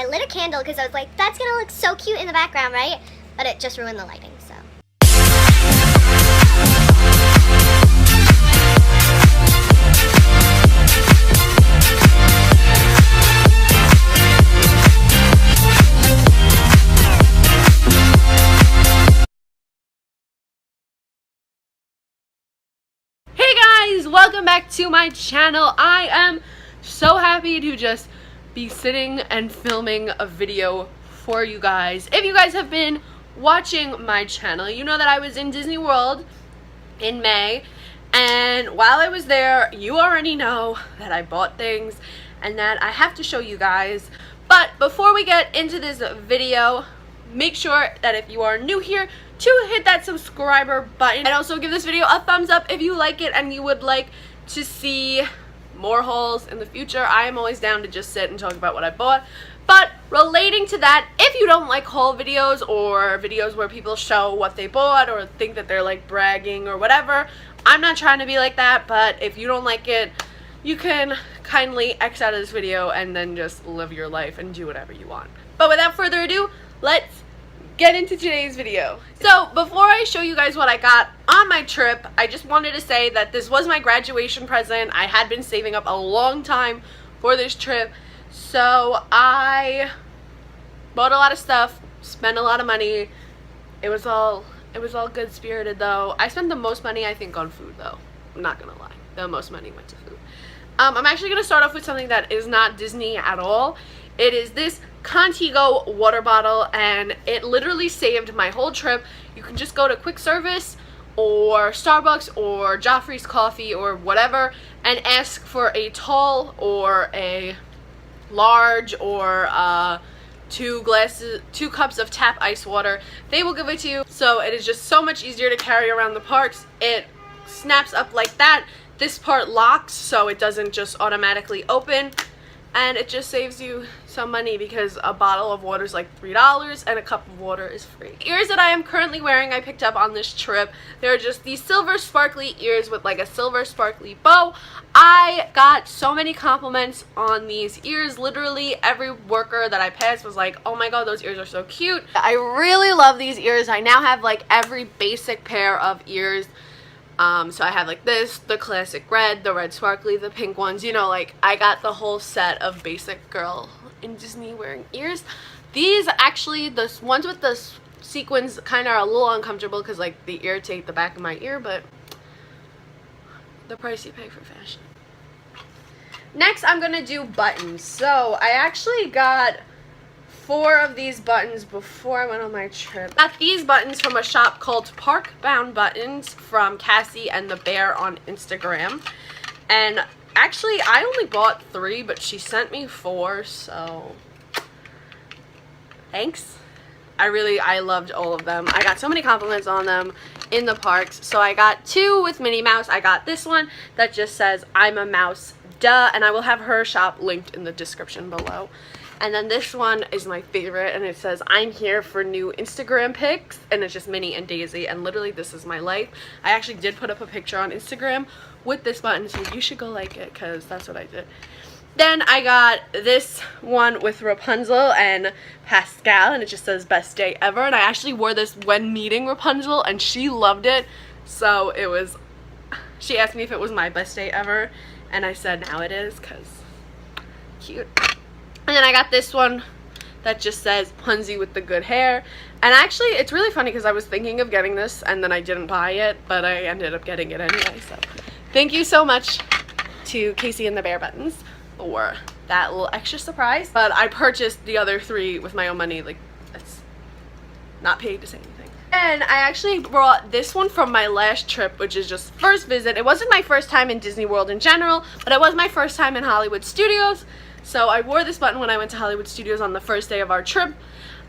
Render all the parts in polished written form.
I lit a candle because I was like, that's gonna look so cute in the background, right? But it just ruined the lighting, so. Welcome back to my channel. I am so happy to just be sitting and filming a video for you guys. If you guys have been watching my channel, you know that I was in Disney World in May, and while I was there, you already know that I bought things and that I have to show you guys. But before we get into this video, make sure that if you are new here to hit that subscriber button, and also give this video a thumbs up if you like it and you would like to see more hauls in the future. I am always down to just sit and talk about what I bought. But relating to that, if you don't like haul videos or videos where people show what they bought or think that they're like bragging or whatever, I'm not trying to be like that, but if you don't like it, you can kindly X out of this video and then just live your life and do whatever you want. But without further ado, let's get into today's video. So before I show you guys what I got on my trip, I just wanted to say that this was my graduation present. I had been saving up a long time for this trip, so I bought a lot of stuff, spent a lot of money. It was all good spirited though. I spent the most money I think on food though. I'm not gonna lie, the most money went to food. I'm actually gonna start off with something that is not Disney at all. It is this Contigo water bottle, and it literally saved my whole trip. You can just go to quick service or Starbucks or Joffrey's Coffee or whatever and ask for a tall or a large or 2 cups of tap ice water. They will give it to you, so it is just so much easier to carry around the parks. It snaps up like that. This part locks so it doesn't just automatically open, and it just saves you some money because a bottle of water is like $3 and a cup of water is free. Ears that I am currently wearing I picked up on this trip. They're just these silver sparkly ears with like a silver sparkly bow. I got so many compliments on these ears. Literally every worker that I passed was like, oh my god, those ears are so cute. I really love these ears. I now have like every basic pair of ears. So I have like this, the classic red, the red sparkly, the pink ones, you know, like I got the whole set of basic girl in Disney wearing ears. These actually, the ones with the sequins kind of are a little uncomfortable because like they irritate the back of my ear, but the price you pay for fashion. Next I'm gonna do buttons. So I actually got 4 of these buttons before I went on my trip. Got these buttons from a shop called Park Bound Buttons from Cassie and the Bear on Instagram. And actually I only bought 3, but she sent me 4, so thanks. I loved all of them. I got so many compliments on them in the parks. So I got 2 with Minnie Mouse. I got this one that just says I'm a mouse, duh, and I will have her shop linked in the description below. And then this one is my favorite, and it says, I'm here for new Instagram pics, and it's just Minnie and Daisy, and literally this is my life. I actually did put up a picture on Instagram with this button, so you should go like it, because that's what I did. Then I got this one with Rapunzel and Pascal, and it just says, best day ever, and I actually wore this when meeting Rapunzel, and she loved it, so it was, she asked me if it was my best day ever, and I said now it is, because cute. And then I got this one that just says Punzie with the good hair. And actually, it's really funny because I was thinking of getting this and then I didn't buy it, but I ended up getting it anyway. So thank you so much to Casey and the Bear Buttons for that little extra surprise. But I purchased the other 3 with my own money. Like, that's not paid to say anything. And I actually brought this one from my last trip, which is just first visit. It wasn't my first time in Disney World in general, but it was my first time in Hollywood Studios. So I wore this button when I went to Hollywood Studios on the first day of our trip,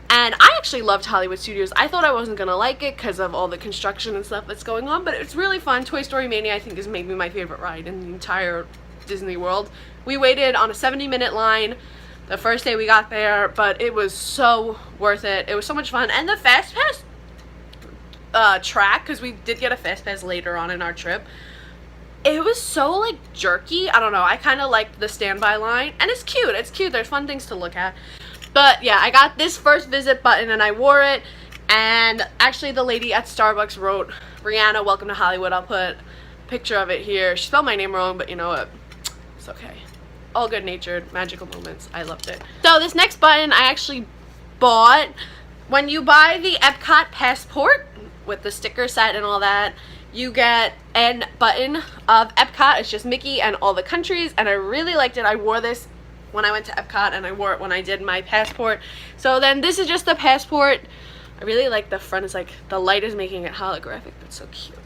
and I actually loved Hollywood Studios. I thought I wasn't gonna like it because of all the construction and stuff that's going on, but it's really fun. Toy Story Mania I think is maybe my favorite ride in the entire Disney World. We waited on a 70-minute line the first day we got there, but it was so worth it. It was so much fun. And the Fast Pass track, because we did get a Fast Pass later on in our trip, it was so like jerky. I don't know, I kind of liked the standby line, and it's cute, there's fun things to look at. But yeah, I got this first visit button and I wore it. And actually the lady at Starbucks wrote, "Brianna, welcome to Hollywood." I'll put a picture of it here. She spelled my name wrong, but you know what? It's okay. All good-natured, magical moments. I loved it. So this next button I actually bought. When you buy the Epcot passport with the sticker set and all that, you get a button of Epcot. It's just Mickey and all the countries, and I really liked it. I wore this when I went to Epcot, and I wore it when I did my passport. So then this is just the passport. I really like the front. It's like the light is making it holographic. That's so cute.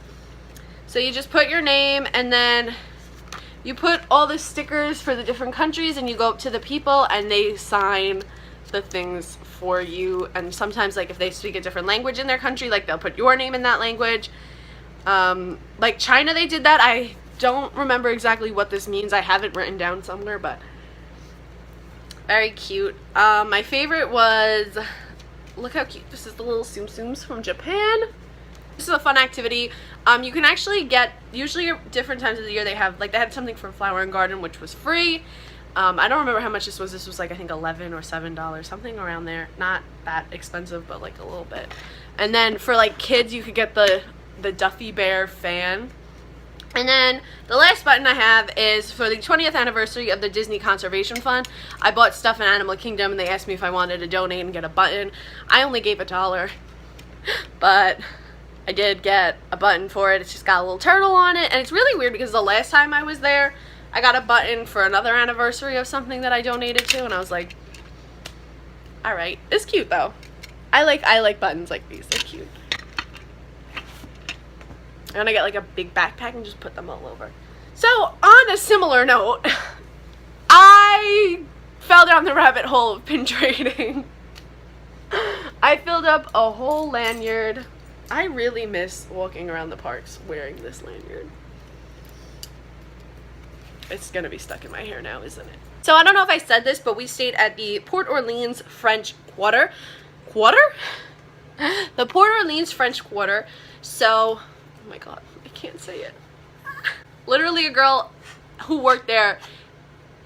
So you just put your name, and then you put all the stickers for the different countries, and you go up to the people and they sign the things for you. And sometimes, like, if they speak a different language in their country, like, they'll put your name in that language. Like China, they did that. I don't remember exactly what this means. I have it written down somewhere, but very cute. My favorite was, look how cute. This is the little Tsum Tsums from Japan. This is a fun activity. You can actually get, usually at different times of the year, they had something from Flower and Garden, which was free. I don't remember how much this was. This was like, I think $11 or $7, something around there. Not that expensive, but like a little bit. And then for like kids, you could get the Duffy Bear fan. And then the last button I have is for the 20th anniversary of the Disney Conservation Fund. I bought stuff in Animal Kingdom, and they asked me if I wanted to donate and get a button. I only gave $1, but I did get a button for it. It's just got a little turtle on it, and it's really weird because the last time I was there, I got a button for another anniversary of something that I donated to, and I was like, all right. It's cute though. I like buttons like these. They're cute. I'm gonna get like a big backpack and just put them all over. So on a similar note, I fell down the rabbit hole of pin trading. I filled up a whole lanyard. I really miss walking around the parks wearing this lanyard. It's gonna be stuck in my hair now, isn't it? So I don't know if I said this, but we stayed at the Port Orleans French Quarter. The Port Orleans French Quarter. So, oh my god, I can't say it. Literally a girl who worked there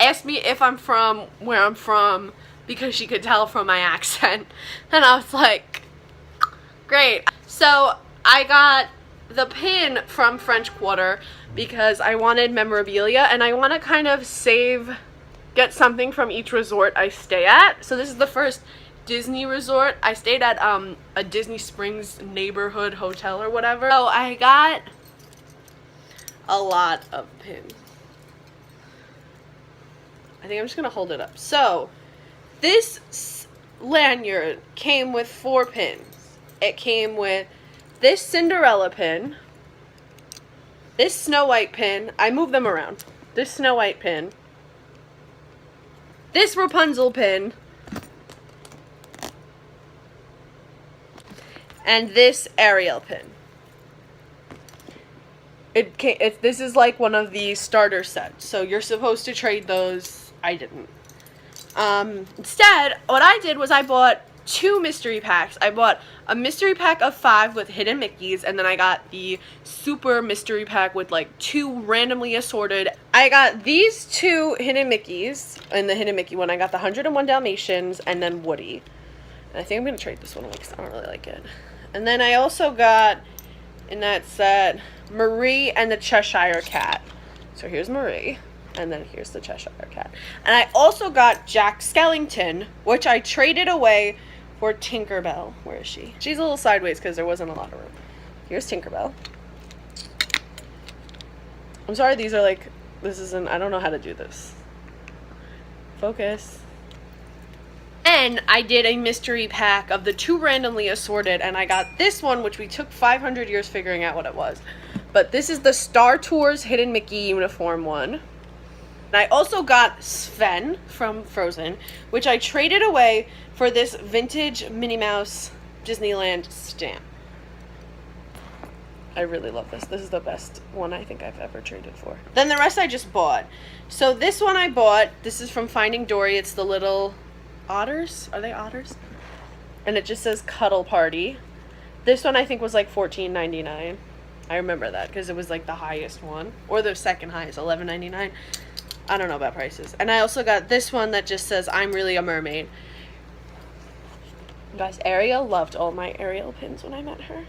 asked me if I'm from where I'm from because she could tell from my accent. And I was like, great. So I got the pin from French Quarter because I wanted memorabilia, and I want to kind of get something from each resort I stay at. So this is the first Disney resort. I stayed at a Disney Springs neighborhood hotel or whatever. So I got a lot of pins. I think I'm just gonna hold it up. So this lanyard came with 4 pins. It came with this Cinderella pin, this Snow White pin. I moved them around. This Snow White pin, this Rapunzel pin, and this Ariel pin. This is like one of the starter sets, so you're supposed to trade those. I didn't. Instead, what I did was I bought 2 mystery packs. I bought a mystery pack of 5 with hidden Mickeys, and then I got the super mystery pack with like 2 randomly assorted. I got these 2 hidden Mickeys. In the hidden Mickey one, I got the 101 Dalmatians and then Woody. And I think I'm going to trade this one away because I don't really like it. And then I also got, in that set, Marie and the Cheshire Cat. So here's Marie, and then here's the Cheshire Cat. And I also got Jack Skellington, which I traded away for Tinkerbell. Where is she? She's a little sideways because there wasn't a lot of room. Here's Tinkerbell. I'm sorry, these are like, this isn't, I don't know how to do this. Focus. And I did a mystery pack of the 2 randomly assorted, and I got this one, which we took 500 years figuring out what it was. But this is the Star Tours Hidden Mickey uniform one. And I also got Sven from Frozen, which I traded away for this vintage Minnie Mouse Disneyland stamp. I really love this. This is the best one I think I've ever traded for. Then the rest I just bought. So this one I bought. This is from Finding Dory. It's the little otters. Are they otters? And it just says Cuddle Party. This one I think was like $14.99. I remember that because it was like the highest one. Or the second highest, $11.99. I don't know about prices. And I also got this one that just says I'm Really a Mermaid. You guys, Ariel loved all my Ariel pins when I met her.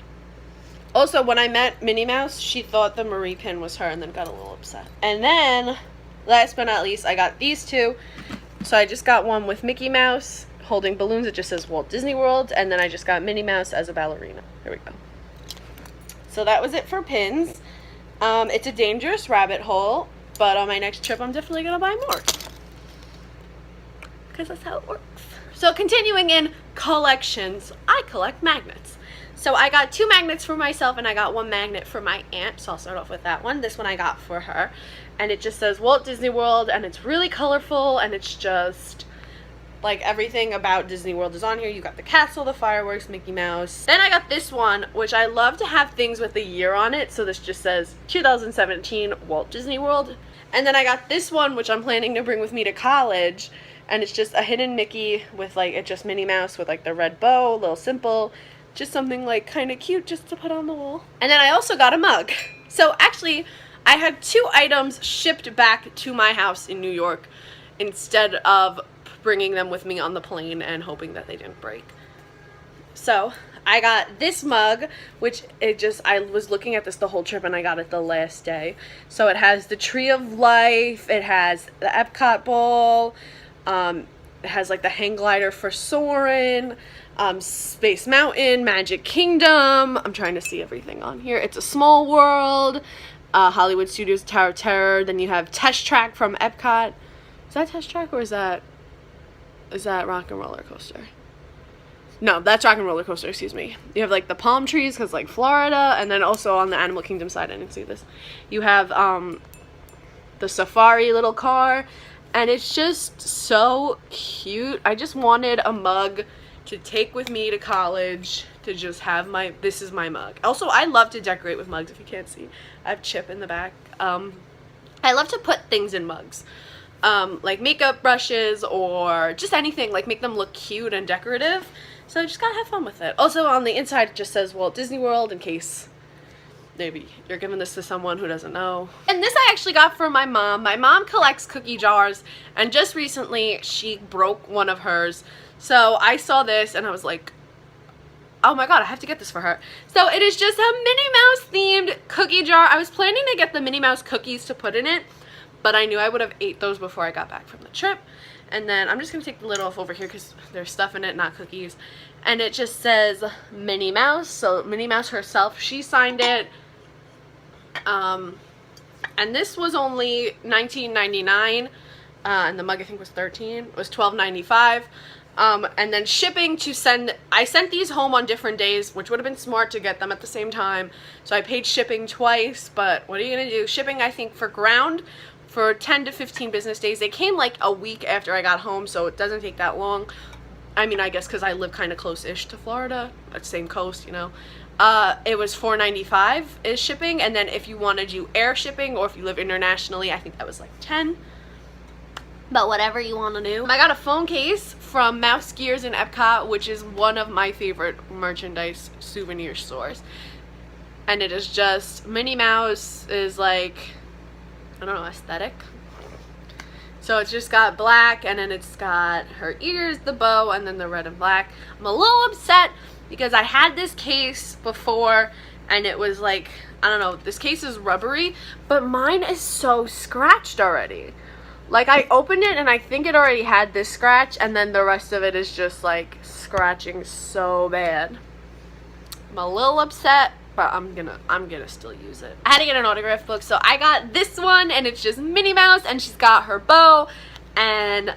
Also, when I met Minnie Mouse, she thought the Marie pin was her and then got a little upset. And then, last but not least, I got these two. So I just got one with Mickey Mouse holding balloons. It just says Walt Disney World. And then I just got Minnie Mouse as a ballerina. Here we go. So that was it for pins. It's a dangerous rabbit hole, but on my next trip, I'm definitely going to buy more. Because that's how it works. So continuing in collections, I collect magnets. So I got 2 magnets for myself and I got 1 magnet for my aunt. So I'll start off with that one. This one I got for her. And it just says Walt Disney World and it's really colorful and it's just like everything about Disney World is on here. You got the castle, the fireworks, Mickey Mouse. Then I got this one, which I love to have things with a year on it. So this just says 2017 Walt Disney World. And then I got this one, which I'm planning to bring with me to college. And it's just a hidden Mickey with like, it's just Minnie Mouse with like the red bow, a little simple. Just something like kind of cute just to put on the wall. And then I also got a mug. So actually, I had 2 items shipped back to my house in New York instead of bringing them with me on the plane and hoping that they didn't break. So I got this mug, which I was looking at this the whole trip and I got it the last day. So it has the Tree of Life, it has the Epcot ball, it has like the hang glider for Soarin', Space Mountain, Magic Kingdom. I'm trying to see everything on here. It's a Small World, Hollywood Studios Tower of Terror. Then you have Test Track from Epcot. Is that Test Track or is that Rock and Roller Coaster? No, that's Rock and Roller Coaster, excuse me. You have like the palm trees because like Florida, and then also on the Animal Kingdom side, I didn't see this. You have the safari little car, and it's just so cute. I just wanted a mug to take with me to college, to just have this is my mug. Also, I love to decorate with mugs, if you can't see. I have Chip in the back. I love to put things in mugs. Like makeup brushes or just anything, like make them look cute and decorative. So just gotta have fun with it. Also on the inside it just says Walt Disney World in case maybe you're giving this to someone who doesn't know. And this I actually got for my mom. My mom collects cookie jars and just recently she broke one of hers. So I saw this and I was like, oh my god, I have to get this for her. So it is just a Minnie Mouse themed cookie jar. I was planning to get the Minnie Mouse cookies to put in it, but I knew I would have ate those before I got back from the trip. And then I'm just going to take the lid off over here because there's stuff in it, not cookies. And it just says Minnie Mouse. So Minnie Mouse herself, she signed it. And this was only $19.99. And the mug I think was $13. It was $12.95. And then shipping to send, I sent these home on different days, which would have been smart to get them at the same time. So I paid shipping twice, but what are you going to do? Shipping, I think, for ground for 10 to 15 business days. They came like a week after I got home, so it doesn't take that long. I mean, I guess because I live kind of close-ish to Florida, at the same coast, you know. It was $4.95 is shipping, and then if you want to do air shipping or if you live internationally, I think that was like $10. But whatever you want to do. I got a phone case from Mouse Gears in Epcot, which is one of my favorite merchandise souvenir stores. And it is just, Minnie Mouse is like, I don't know, aesthetic. So it's just got black, and then it's got her ears, the bow, and then the red and black. I'm a little upset because I had this case before, and it was like, I don't know, this case is rubbery, but mine is so scratched already. Like, I opened it, and I think it already had this scratch, and then the rest of it is just, like, scratching so bad. I'm a little upset, but I'm gonna still use it. I had to get an autograph book, so I got this one, and it's just Minnie Mouse, and she's got her bow, and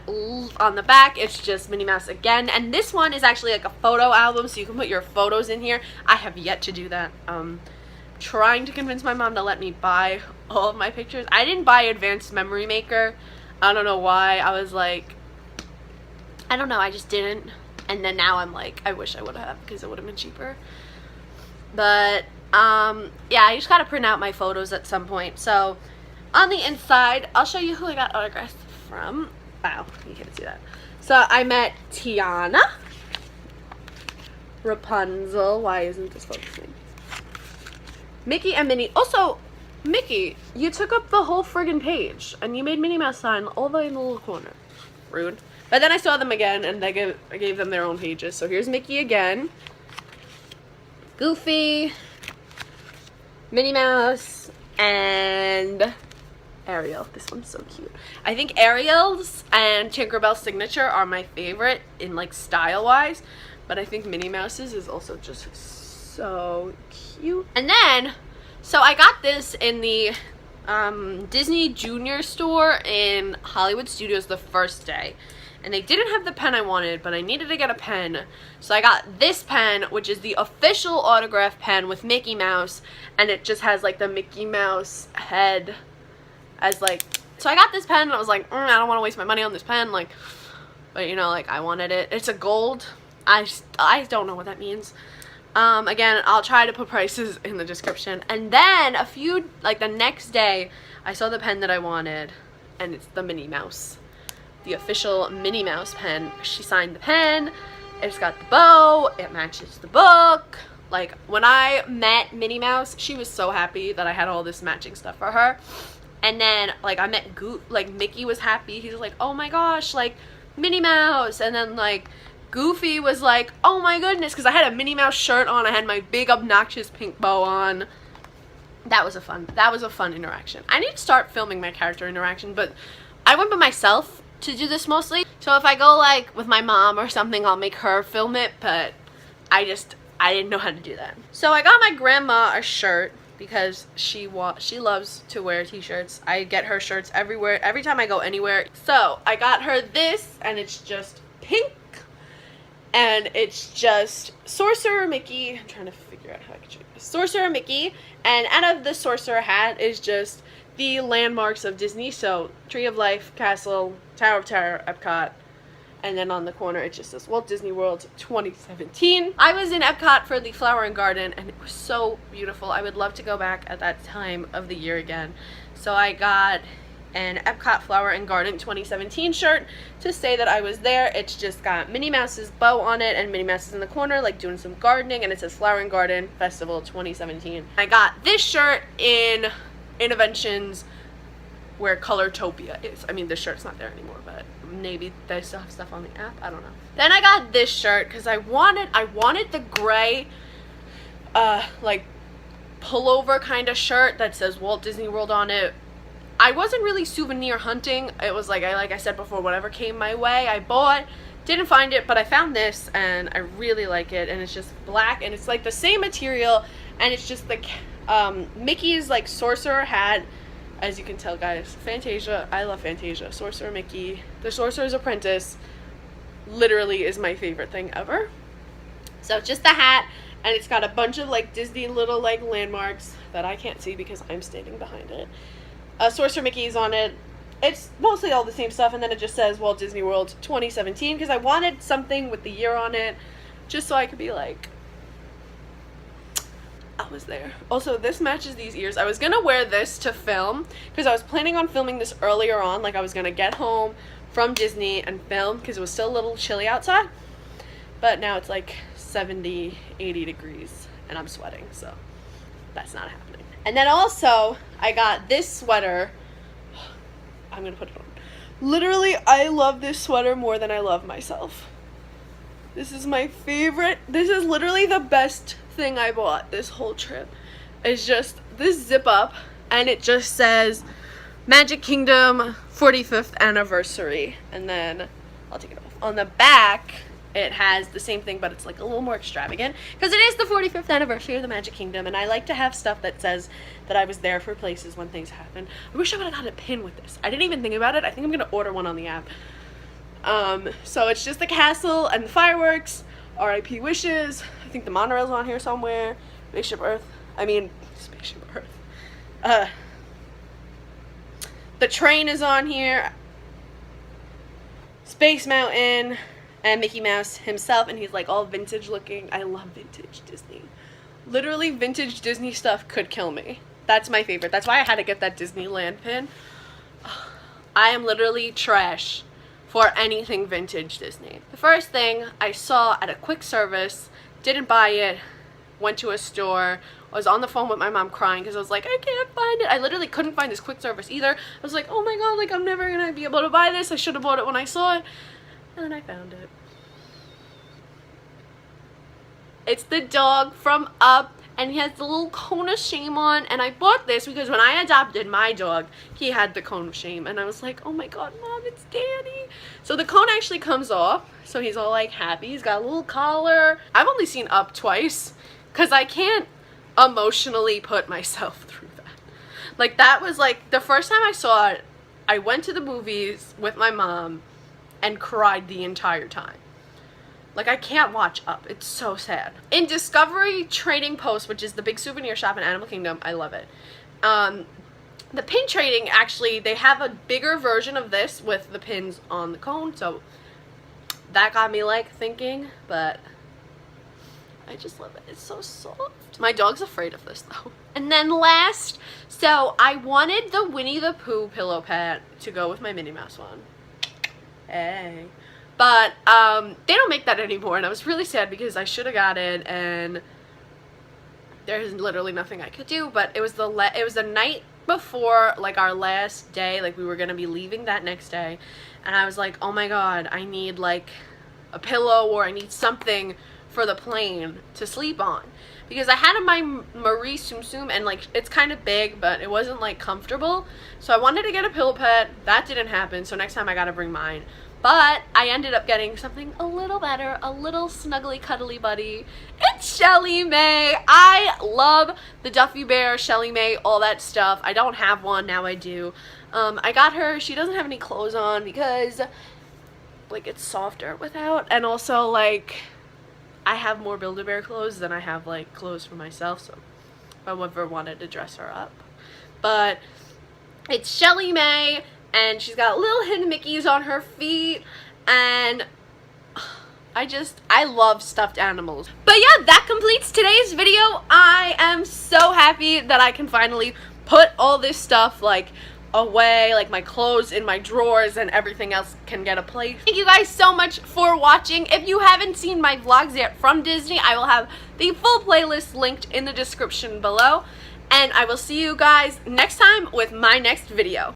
on the back, it's just Minnie Mouse again. And this one is actually like a photo album, so you can put your photos in here. I have yet to do that. Trying to convince my mom to let me buy all of my pictures. I didn't buy Advanced Memory Maker. I don't know why. I was like, I don't know, I just didn't. And then now I'm like, I wish I would have, because it would have been cheaper. But, yeah, I just gotta print out my photos at some point. So, on the inside, I'll show you who I got autographs from. Wow, you can't see that. So, I met Tiana, Rapunzel, why isn't this focusing? Mickey and Minnie. Also, Mickey, you took up the whole friggin' page, and you made Minnie Mouse sign all the way in the little corner. Rude. But then I saw them again, and I gave them their own pages. So here's Mickey again. Goofy. Minnie Mouse. And Ariel. This one's so cute. I think Ariel's and Tinkerbell's signature are my favorite in like style-wise. But I think Minnie Mouse's is also just so cute. And then, so I got this in the Disney Junior store in Hollywood Studios the first day. And they didn't have the pen I wanted, but I needed to get a pen. So I got this pen, which is the official autograph pen with Mickey Mouse. And it just has like the Mickey Mouse head as like... So I got this pen and I was like, I don't want to waste my money on this pen. Like, but you know, like I wanted it. It's a gold. I don't know what that means. Again, I'll try to put prices in the description. And then the next day, I saw the pen that I wanted. And it's the Minnie Mouse. The official Minnie Mouse pen. She signed the pen. It's got the bow. It matches the book. Like, when I met Minnie Mouse, she was so happy that I had all this matching stuff for her. And then, like, I met Mickey was happy. He's like, oh my gosh, like, Minnie Mouse. And then, like, Goofy was like, oh my goodness, because I had a Minnie Mouse shirt on. I had my big obnoxious pink bow on. That was a fun interaction. I need to start filming my character interaction, but I went by myself to do this mostly. So if I go like with my mom or something, I'll make her film it, but I didn't know how to do that. So I got my grandma a shirt because she loves to wear t-shirts. I get her shirts everywhere, every time I go anywhere. So I got her this, and it's just pink, and it's just Sorcerer Mickey. I'm trying to figure out how I can show you this. Sorcerer Mickey, and out of the Sorcerer hat is just the landmarks of Disney. So Tree of Life, Castle, Tower of Terror, Epcot, and then on the corner it just says Walt Disney World 2017. I was in Epcot for the Flower and Garden, and it was so beautiful. I would love to go back at that time of the year again. So I got an Epcot Flower and Garden 2017 shirt to say that I was there. It's just got Minnie Mouse's bow on it, and Minnie Mouse is in the corner like doing some gardening, and it says Flower and Garden Festival 2017. I got this shirt in Interventions where Colortopia is. I mean, this shirt's not there anymore, but maybe they still have stuff on the app. I don't know. Then I got this shirt because I wanted the gray like pullover kind of shirt that says Walt Disney World on it. I wasn't really souvenir hunting. It was like I said before, whatever came my way I bought. Didn't find it, but I found this and I really like it, and it's just black and it's like the same material, and it's just like Mickey's like Sorcerer hat. As you can tell, guys, Fantasia, I love Fantasia. Sorcerer Mickey, the Sorcerer's Apprentice, literally is my favorite thing ever. So just the hat, and it's got a bunch of like Disney little like landmarks that I can't see because I'm standing behind it. Sorcerer Mickey's on it. It's mostly all the same stuff, and then it just says Walt Disney World 2017 because I wanted something with the year on it, just so I could be like, I was there. Also, this matches these ears. I was gonna wear this to film because I was planning on filming this earlier on. Like, I was gonna get home from Disney and film because it was still a little chilly outside. But now it's like 70, 80 degrees and I'm sweating, so that's not happening. And then also, I got this sweater. I'm gonna put it on. Literally, I love this sweater more than I love myself. This is my favorite. This is literally the best thing I bought this whole trip. It's just this zip up, and it just says Magic Kingdom 45th anniversary, and then I'll take it off. On the back it has the same thing, but it's like a little more extravagant because it is the 45th anniversary of the Magic Kingdom, and I like to have stuff that says that I was there for places when things happen. I wish I would have got a pin with this. I didn't even think about it. I think I'm gonna order one on the app. So it's just the castle and the fireworks, R.I.P. Wishes. I think the monorail's on here somewhere. Spaceship Earth. The train is on here. Space Mountain, and Mickey Mouse himself, and he's like all vintage looking. I love vintage Disney. Literally, vintage Disney stuff could kill me. That's my favorite. That's why I had to get that Disneyland pin. I am literally trash for anything vintage Disney. The first thing I saw at a quick service, didn't buy it, went to a store, was on the phone with my mom crying because I was like, I can't find it. I literally couldn't find this quick service either. I was like, oh my god, like I'm never gonna be able to buy this. I should have bought it when I saw it. And then I found it. It's the dog from Up, and he has the little cone of shame on, and I bought this because when I adopted my dog, he had the cone of shame, and I was like, oh my god, Mom, it's Danny. So the cone actually comes off, so he's all like happy. He's got a little collar. I've only seen Up twice because I can't emotionally put myself through that. Like, that was like the first time I saw it, I went to the movies with my mom and cried the entire time. Like, I can't watch Up. It's so sad. In Discovery Trading Post, which is the big souvenir shop in Animal Kingdom, I love it. The pin trading, actually, they have a bigger version of this with the pins on the cone, so that got me, like, thinking, but I just love it. It's so soft. My dog's afraid of this, though. And then last, so I wanted the Winnie the Pooh pillow pet to go with my Minnie Mouse one. Hey. But they don't make that anymore, and I was really sad because I should have got it, and there's literally nothing I could do. But it was the night before, like, our last day, like, we were gonna be leaving that next day, and I was like, oh my god, I need like a pillow, or I need something for the plane to sleep on, because I had my Marie Tsum Tsum, and like, it's kind of big, but it wasn't like comfortable, so I wanted to get a pillow pet. That didn't happen, so next time I gotta bring mine. But I ended up getting something a little better, a little snuggly cuddly buddy. It's Shelly Mae. I love the Duffy Bear, Shelly Mae, all that stuff. I don't have one, now I do. I got her, she doesn't have any clothes on because, like, it's softer without, and also, like, I have more Build-A-Bear clothes than I have, like, clothes for myself, so if I ever wanted to dress her up. But it's Shelly Mae, and she's got little hidden Mickeys on her feet, and I love stuffed animals. But yeah, that completes today's video. I am so happy that I can finally put all this stuff, like, away, like my clothes in my drawers, and everything else can get a place. Thank you guys so much for watching. If you haven't seen my vlogs yet from Disney, I will have the full playlist linked in the description below, and I will see you guys next time with my next video.